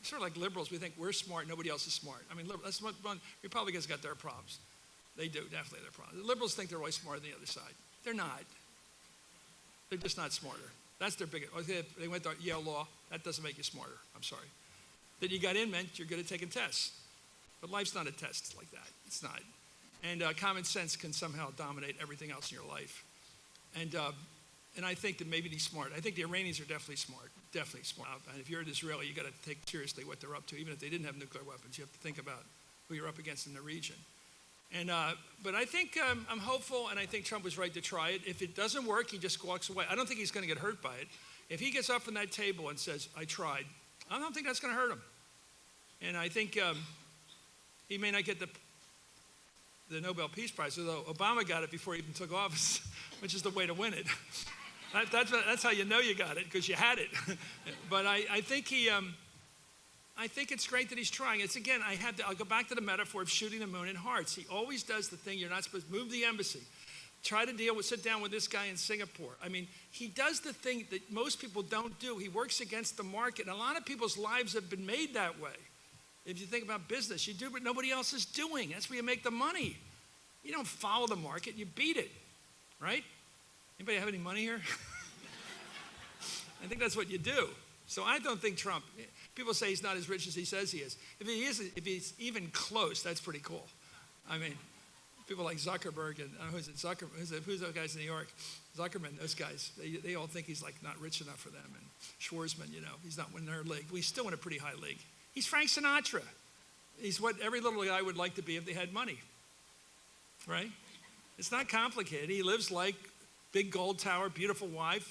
S2: sort of like liberals, we think we're smart, nobody else is smart. I mean, that's what Republicans got their problems. They do, definitely their problems. The liberals think they're always smarter than the other side. They're not. They're just not smarter. That's their biggest, they went to Yale Law, that doesn't make you smarter, I'm sorry. That you got in meant you're good at taking tests. But life's not a test like that, it's not. And common sense can somehow dominate everything else in your life. And I think that maybe he's smart. I think the Iranians are definitely smart. And if you're an Israeli, you got to take seriously what they're up to. Even if they didn't have nuclear weapons, you have to think about who you're up against in the region. And but I think I'm hopeful, and I think Trump was right to try it. If it doesn't work, he just walks away. I don't think he's going to get hurt by it. If he gets up from that table and says, "I tried," I don't think that's going to hurt him. And I think he may not get the Nobel Peace Prize, although Obama got it before he even took office, which is the way to win it. That's how you know you got it, because you had it. But I think I think it's great that he's trying. It's again, I'll go back to the metaphor of shooting the moon in hearts. He always does the thing you're not supposed to. Move the embassy. Try to sit down with this guy in Singapore. I mean, he does the thing that most people don't do. He works against the market. And a lot of people's lives have been made that way. If you think about business, you do what nobody else is doing. That's where you make the money. You don't follow the market, you beat it, right? Anybody have any money here? I think that's what you do. So I don't think Trump, people say he's not as rich as he says he is. If he's even close, that's pretty cool. I mean, people like Zuckerberg and who's those guys in New York? Zuckerman, those guys, they all think he's like not rich enough for them. And Schwarzman, he's not in their league. He's still in a pretty high league. He's Frank Sinatra. He's what every little guy would like to be if they had money, right? It's not complicated. He lives like big gold tower, beautiful wives.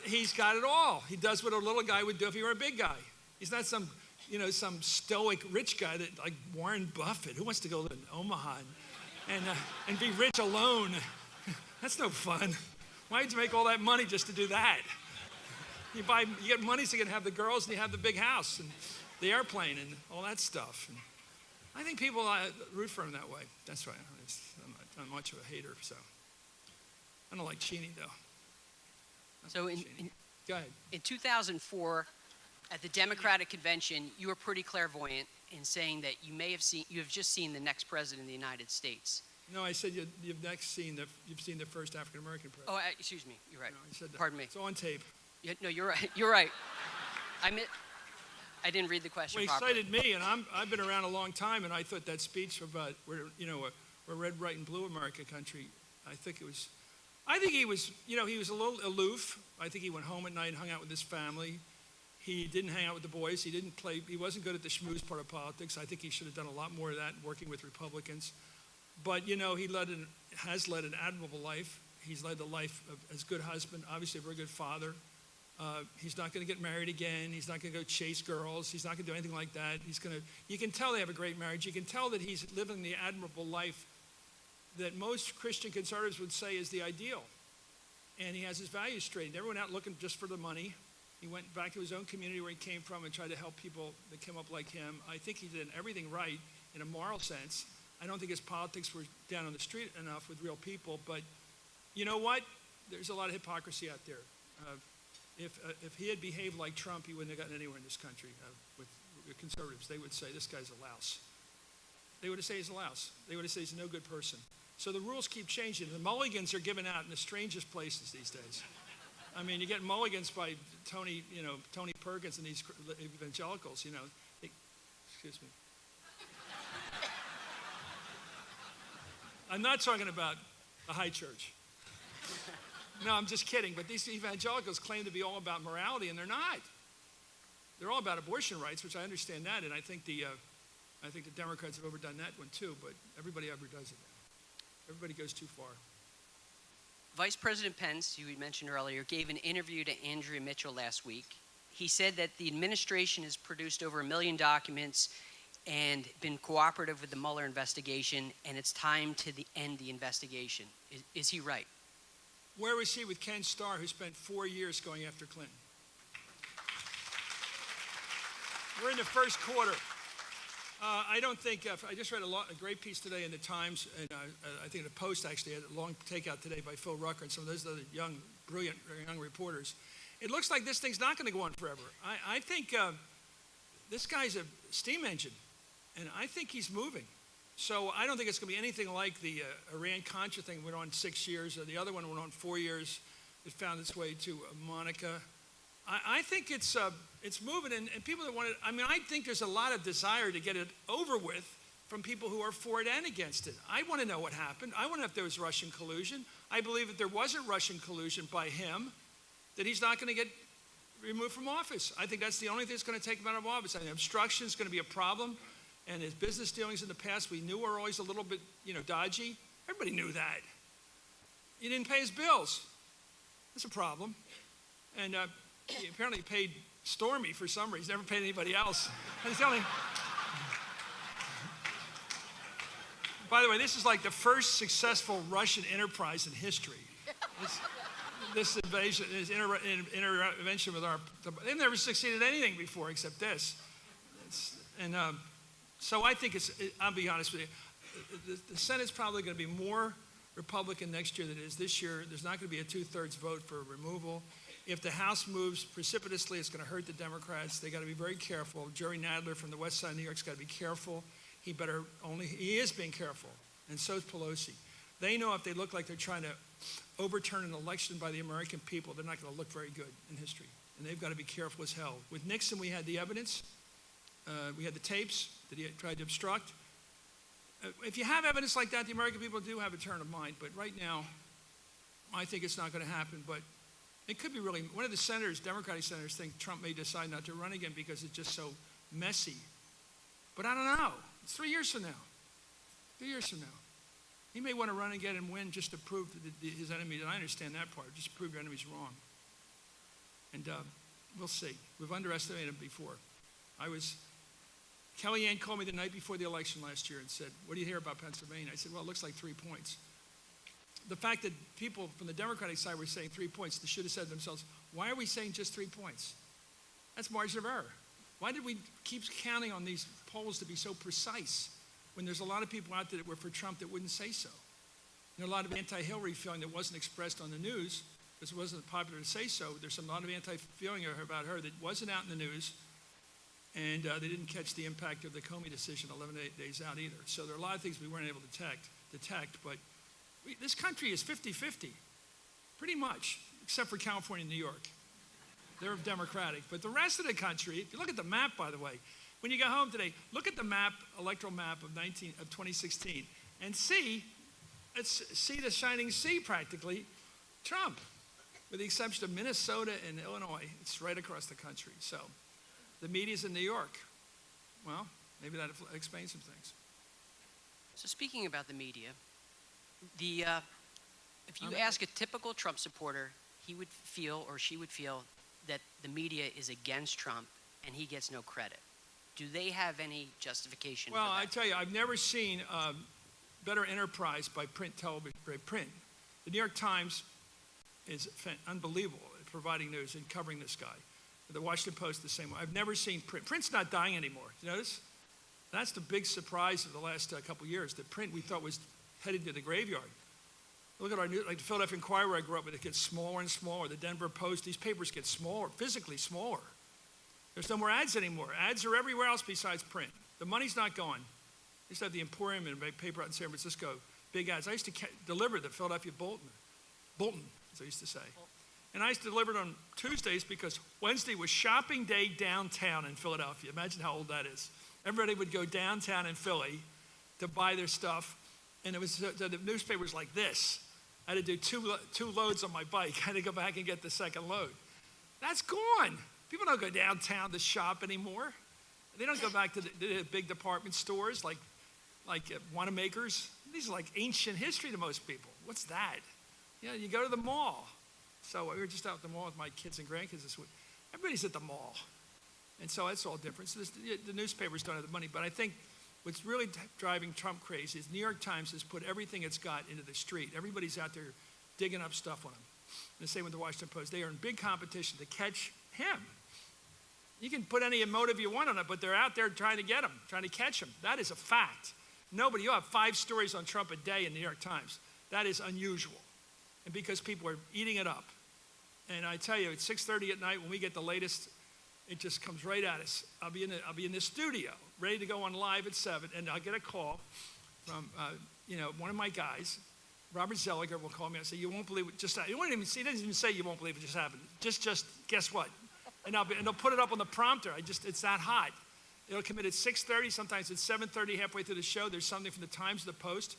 S2: He's got it all. He does what a little guy would do if he were a big guy. He's not some stoic rich guy that like Warren Buffett. Who wants to go live in Omaha and be rich alone? That's no fun. Why would you make all that money just to do that? You get money so you can have the girls and you have the big house and the airplane and all that stuff. And I think people root for him that way. That's right. I'm not much of a hater, so. I don't like Cheney, though.
S1: So
S2: Go ahead.
S1: in 2004, at the Democratic Convention, you were pretty clairvoyant in saying that you have just seen the next president of the United States.
S2: No, I said you've seen the first African American president.
S1: Oh, excuse me. You're right.
S2: No, I said that.
S1: Pardon me.
S2: It's on tape.
S1: No, you're right. You're right. I didn't read the question
S2: Well, he
S1: properly.
S2: cited me, and I've been around a long time, and I thought that speech about we're red, white, and blue American country. I think he was he was a little aloof. I think he went home at night and hung out with his family. He didn't hang out with the boys. He wasn't good at the schmooze part of politics. I think he should have done a lot more of that working with Republicans. But, he has led an admirable life. He's led the life of as a good husband, obviously a very good father. He's not going to get married again. He's not going to go chase girls. He's not going to do anything like that. You can tell they have a great marriage. You can tell that he's living the admirable life that most Christian conservatives would say is the ideal. And he has his values straight. Everyone out looking just for the money. He went back to his own community where he came from and tried to help people that came up like him. I think he did everything right in a moral sense. I don't think his politics were down on the street enough with real people. But you know what? There's a lot of hypocrisy out there. If he had behaved like Trump, he wouldn't have gotten anywhere in this country with conservatives. They would say, this guy's a louse. They would have said he's a louse. They would have said he's a no good person. So the rules keep changing. The mulligans are given out in the strangest places these days. I mean, you get mulligans by Tony Perkins and these evangelicals, excuse me. I'm not talking about the high church. No, I'm just kidding. But these evangelicals claim to be all about morality, and they're not. They're all about abortion rights, which I understand that, and I think the Democrats have overdone that one too. But everybody overdoes it now. Everybody goes too far.
S1: Vice President Pence, who we mentioned earlier, gave an interview to Andrea Mitchell last week. He said that the administration has produced over 1 million documents and been cooperative with the Mueller investigation, and it's time to end the investigation. Is he right?
S2: Where was he with Ken Starr, who spent 4 years going after Clinton? We're in the first quarter. I don't think, I just read a great piece today in the Times, and I think the Post actually had a long takeout today by Phil Rucker and some of those other brilliant young reporters. It looks like this thing's not going to go on forever. I think this guy's a steam engine, and I think he's moving. So I don't think it's going to be anything like the Iran-Contra thing went on 6 years, or the other one went on 4 years. It found its way to Monica. I think it's moving, and people that want it, I think there's a lot of desire to get it over with from people who are for it and against it. I want to know what happened. I want to know if there was Russian collusion. I believe that there wasn't Russian collusion by him, that he's not going to get removed from office. I think that's the only thing that's going to take him out of office. I think obstruction is going to be a problem, and his business dealings in the past we knew were always a little bit, dodgy. Everybody knew that. He didn't pay his bills. That's a problem. And he apparently paid Stormy for some reason. Never paid anybody else. And it's only... By the way, this is like the first successful Russian enterprise in history. This invasion, this intervention with they've never succeeded at anything before except this. So I think I'll be honest with you, the Senate's probably going to be more Republican next year than it is this year. There's not going to be a 2/3 vote for removal. If the House moves precipitously, it's going to hurt the Democrats. They got to be very careful. Jerry Nadler from the west side of New York's got to be careful. He is being careful, and so is Pelosi. They know if they look like they're trying to overturn an election by the American people, they're not going to look very good in history, and they've got to be careful as hell. With Nixon, we had the evidence. We had the tapes that he had tried to obstruct. If you have evidence like that, the American people do have a turn of mind, but right now, I think it's not going to happen, but it could be really, one of the senators, Democratic senators, think Trump may decide not to run again because it's just so messy. But I don't know. It's 3 years from now. 3 years from now. He may want to run again and win just to prove to his enemies, and I understand that part, just to prove your enemies wrong. And we'll see. We've underestimated him before. Kellyanne called me the night before the election last year and said, what do you hear about Pennsylvania? I said, well, it looks like 3 points. The fact that people from the Democratic side were saying 3 points, they should have said to themselves, why are we saying just 3 points? That's margin of error. Why did we keep counting on these polls to be so precise when there's a lot of people out there that were for Trump that wouldn't say so? And a lot of anti-Hillary feeling that wasn't expressed on the news because it wasn't popular to say so. There's a lot of anti-feeling about her that wasn't out in the news, and they didn't catch the impact of the Comey decision 11 days out either. So there are a lot of things we weren't able to detect, but this country is 50-50, pretty much, except for California and New York. They're Democratic. But the rest of the country, if you look at the map, by the way, when you go home today, look at the map, electoral map of 2016, and see the shining sea practically, Trump, with the exception of Minnesota and Illinois. It's right across the country. So the media's in New York. Well, maybe that explains some things.
S1: So speaking about the media, if you ask a typical Trump supporter, he would feel or she would feel that the media is against Trump and he gets no credit. Do they have any justification for that?
S2: Well, I tell you, I've never seen better enterprise by print television. The New York Times is unbelievable at providing news and covering this guy. The Washington Post the same way. I've never seen print. Print's not dying anymore. You notice? That's the big surprise of the last couple of years. That print we thought was headed to the graveyard. Look at our news, like the Philadelphia Inquirer I grew up with, it gets smaller and smaller. The Denver Post, these papers get smaller, physically smaller. There's no more ads anymore. Ads are everywhere else besides print. The money's not gone. I used to have the Emporium and a paper out in San Francisco, big ads. I used to deliver the Philadelphia Bulletin, as I used to say. And I used to deliver it on Tuesdays because Wednesday was shopping day downtown in Philadelphia. Imagine how old that is. Everybody would go downtown in Philly to buy their stuff, and it was the newspaper was like this. I had to do two loads on my bike. I had to go back and get the second load. That's gone. People don't go downtown to shop anymore. They don't go back to the big department stores like Wanamaker's. These are like ancient history to most people. What's that? You go to the mall. So we were just out at the mall with my kids and grandkids this week. Everybody's at the mall. And so that's all different. So the newspapers don't have the money. But I think what's really driving Trump crazy is New York Times has put everything it's got into the street. Everybody's out there digging up stuff on him. And the same with the Washington Post. They are in big competition to catch him. You can put any motive you want on it, but they're out there trying to get him, trying to catch him. That is a fact. You'll have 5 stories on Trump a day in the New York Times. That is unusual. And because people are eating it up. And I tell you, at 6:30 at night when we get the latest, it just comes right at us. I'll be in the studio, ready to go on live at 7, and I'll get a call from one of my guys, Robert Zelliger will call me and say, you won't believe it just happened. He doesn't even say you won't believe it just happened. Just guess what? And they'll put it up on the prompter. It's that hot. It'll come in at 6:30, sometimes it's 7:30 halfway through the show. There's something from the Times, the Post.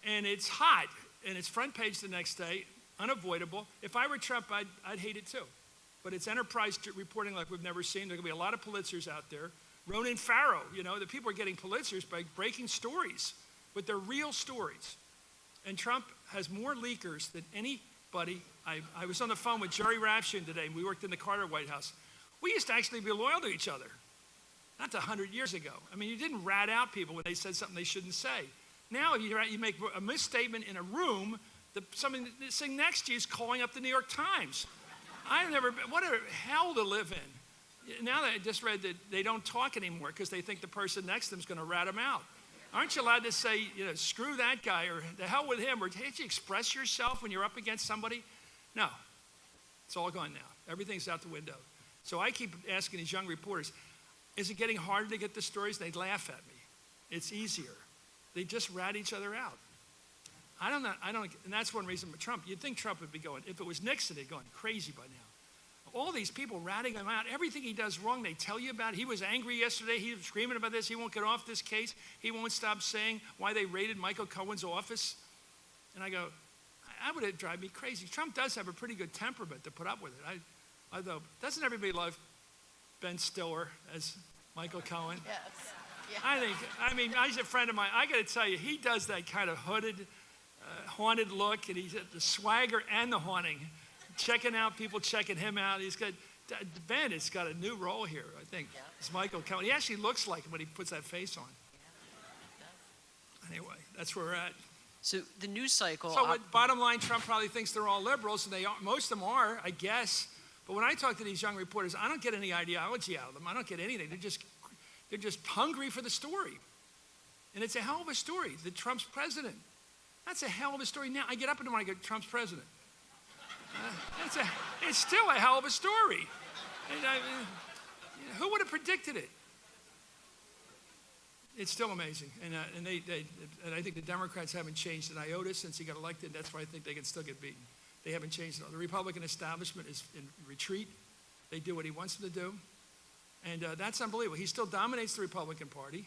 S2: And it's hot, and it's front page the next day, unavoidable. If I were Trump, I'd hate it too. But it's enterprise reporting like we've never seen. There are going to be a lot of Pulitzers out there. Ronan Farrow, the people are getting Pulitzers by breaking stories, but they're real stories. And Trump has more leakers than anybody. I was on the phone with Jerry Rafshoon today, and we worked in the Carter White House. We used to actually be loyal to each other. That's 100 years ago. I mean, you didn't rat out people when they said something they shouldn't say. Now you make a misstatement in a room, somebody sitting next to you is calling up the New York Times. What a hell to live in. Now that I just read that they don't talk anymore because they think the person next to them is going to rat them out. Aren't you allowed to say, screw that guy or the hell with him, or can't you express yourself when you're up against somebody? No, it's all gone now. Everything's out the window. So I keep asking these young reporters, is it getting harder to get the stories? They laugh at me. It's easier. They just rat each other out. I don't know, and that's one reason for Trump. You'd think Trump would be going, if it was Nixon, they'd be going crazy by now. All these people ratting him out, everything he does wrong, they tell you about it. He was angry yesterday. He was screaming about this. He won't get off this case. He won't stop saying why they raided Michael Cohen's office. And I go, I would drive me crazy. Trump does have a pretty good temperament to put up with it. Although, doesn't everybody love Ben Stiller as Michael Cohen?
S5: Yes.
S2: He's a friend of mine. I got to tell you, he does that kind of hooded, haunted look, and he's at the swagger and the haunting, checking out people, checking him out. Ben has got a new role here, I think.
S5: Yeah.
S2: It's Michael Cohen. He actually looks like him when he puts that face on. Anyway, that's where we're at.
S1: So the news cycle.
S2: So bottom line, Trump probably thinks they're all liberals, and they are, most of them are, I guess. But when I talk to these young reporters, I don't get any ideology out of them. I don't get anything. They're just hungry for the story. And it's a hell of a story that Trump's president. That's a hell of a story. Now, I get up in the morning and I go, Trump's president. It's still a hell of a story. And who would have predicted it? It's still amazing. And I think the Democrats haven't changed an iota since he got elected. That's why I think they can still get beaten. They haven't changed it. The Republican establishment is in retreat. They do what he wants them to do. And that's unbelievable. He still dominates the Republican Party.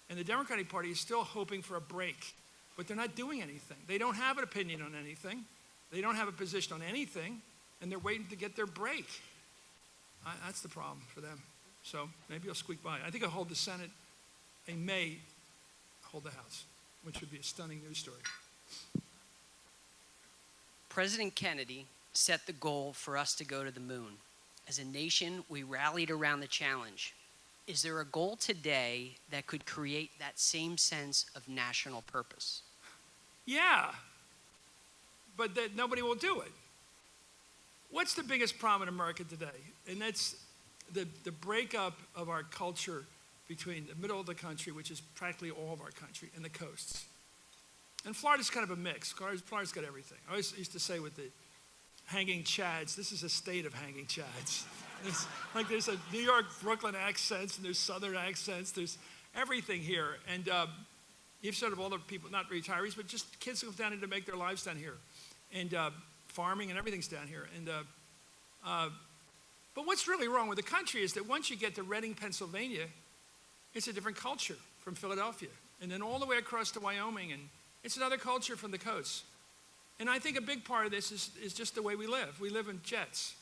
S2: And the Democratic Party is still hoping for a break. But they're not doing anything. They don't have an opinion on anything. They don't have a position on anything. And they're waiting to get their break. That's the problem for them. So maybe I'll squeak by. I think I'll hold the Senate. I may hold the House, which would be a stunning news story.
S1: President Kennedy set the goal for us to go to the moon. As a nation, we rallied around the challenge. Is there a goal today that could create that same sense of national purpose?
S2: Yeah, but that nobody will do it. What's the biggest problem in America today? And that's the breakup of our culture between the middle of the country, which is practically all of our country, and the coasts. And Florida's kind of a mix. Florida's got everything. I always used to say with the hanging chads, this is a state of hanging chads. There's a New York, Brooklyn accents, and there's Southern accents. There's everything here. And you've sort of all the people, not retirees, but just kids who come down here to make their lives down here. And farming and everything's down here. And but what's really wrong with the country is that once you get to Reading, Pennsylvania, it's a different culture from Philadelphia. And then all the way across to Wyoming, and it's another culture from the coast. And I think a big part of this is just the way we live. We live in jets.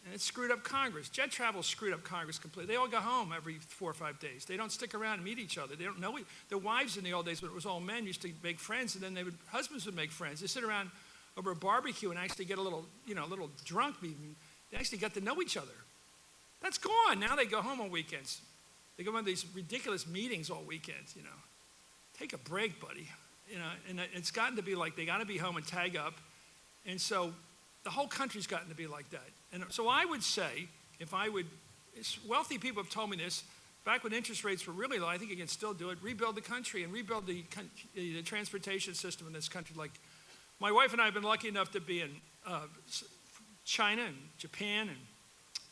S2: And it's screwed up Congress. Jet travel screwed up Congress completely. They all go home every 4 or 5 days. They don't stick around and meet each other. They don't know. The wives in the old days, when it was all men, used to make friends, and then husbands would make friends. They sit around over a barbecue and actually get a little drunk. They actually got to know each other. That's gone. Now they go home on weekends. They go on these ridiculous meetings all weekend. Take a break, buddy. And it's gotten to be like they got to be home and tag up. And so the whole country's gotten to be like that. And so I would say, wealthy people have told me this, back when interest rates were really low, I think you can still do it, rebuild the country and rebuild the transportation system in this country. Like my wife and I have been lucky enough to be in China and Japan and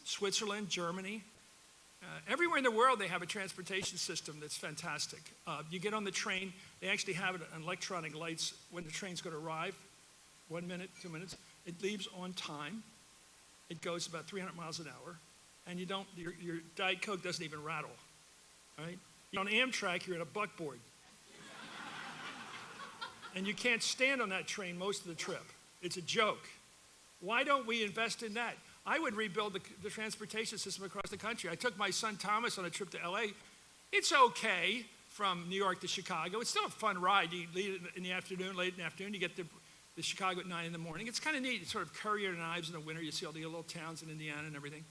S2: Switzerland, Germany. Everywhere in the world, they have a transportation system that's fantastic. You get on the train, they actually have it on electronic lights when the train's going to arrive. 1 minute, 2 minutes. It leaves on time. It goes about 300 miles an hour. And your Diet Coke doesn't even rattle. Right? On Amtrak, you're in a buckboard. And you can't stand on that train most of the trip. It's a joke. Why don't we invest in that? I would rebuild the transportation system across the country. I took my son Thomas on a trip to LA. It's okay from New York to Chicago. It's still a fun ride. You leave in the afternoon, late in the afternoon, you get to Chicago at 9 in the morning. It's kind of neat. It's sort of Courier and Ives in the winter. You see all the little towns in Indiana and everything.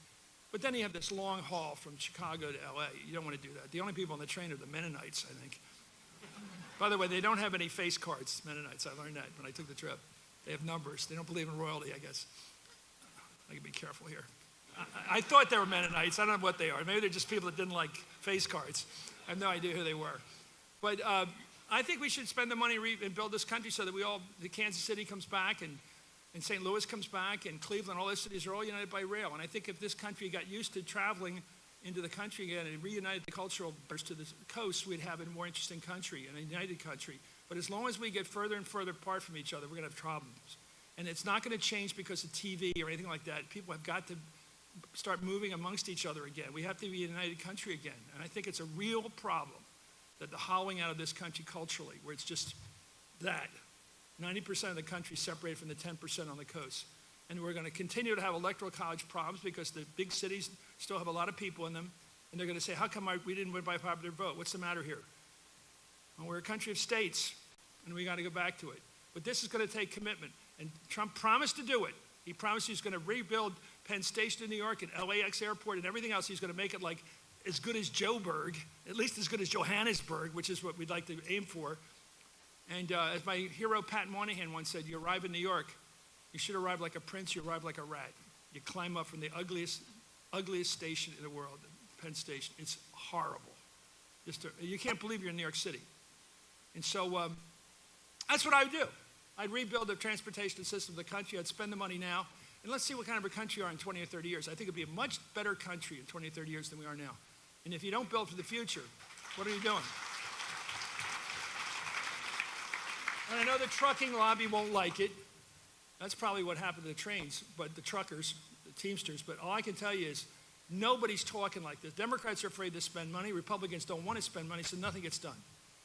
S2: But then you have this long haul from Chicago to LA. You don't want to do that. The only people on the train are the Mennonites, I think. By the way, they don't have any face cards, Mennonites. I learned that when I took the trip. They have numbers. They don't believe in royalty, I guess. I can be careful here. I thought they were Mennonites. I don't know what they are. Maybe they're just people that didn't like face cards. I have no idea who they were. But I think we should spend the money and build this country so that the Kansas City comes back and St. Louis comes back and Cleveland, all those cities are all united by rail. And I think if this country got used to traveling into the country again and reunited the cultural burst to the coast, we'd have a more interesting country and a united country. But as long as we get further and further apart from each other, we're going to have problems. And it's not going to change because of TV or anything like that. People have got to start moving amongst each other again. We have to be a united country again. And I think it's a real problem that the hollowing out of this country culturally, where it's just that. 90% of the country separated from the 10% on the coast. And we're going to continue to have electoral college problems because the big cities still have a lot of people in them. And they're going to say, how come we didn't win by popular vote? What's the matter here? Well, we're a country of states, and we got to go back to it. But this is going to take commitment. And Trump promised to do it. He promised he's going to rebuild Penn Station in New York and LAX Airport and everything else. He's going to make it like as good as Joburg, at least as good as Johannesburg, which is what we'd like to aim for. And as my hero Pat Moynihan once said, you arrive in New York, you should arrive like a prince, you arrive like a rat. You climb up from the ugliest station in the world, Penn Station. It's horrible. You can't believe you're in New York City. And so that's what I would do. I'd rebuild the transportation system of the country. I'd spend the money now. And let's see what kind of a country we are in 20 or 30 years. I think it'd be a much better country in 20 or 30 years than we are now. And if you don't build for the future, what are you doing? And I know the trucking lobby won't like it. That's probably what happened to the trains, but the truckers, the Teamsters. But all I can tell you is nobody's talking like this. Democrats are afraid to spend money. Republicans don't want to spend money, so nothing gets done.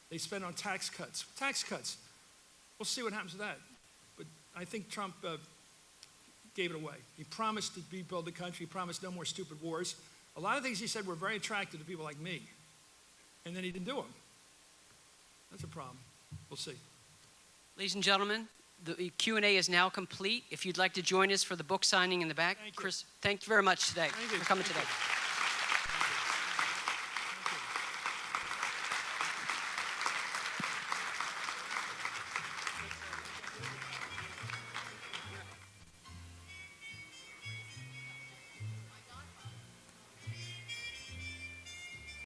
S2: They spend on tax cuts. Tax cuts. We'll see what happens to that. But I think Trump gave it away. He promised to rebuild the country. He promised no more stupid wars. A lot of things he said were very attractive to people like me. And then he didn't do them. That's a problem. We'll see.
S1: Ladies and gentlemen, the Q&A is now complete. If you'd like to join us for the book signing in the back,
S2: Thank you.
S1: Chris, thank you very much today
S2: Thank you.
S1: for coming
S2: Thank
S1: today.
S2: you.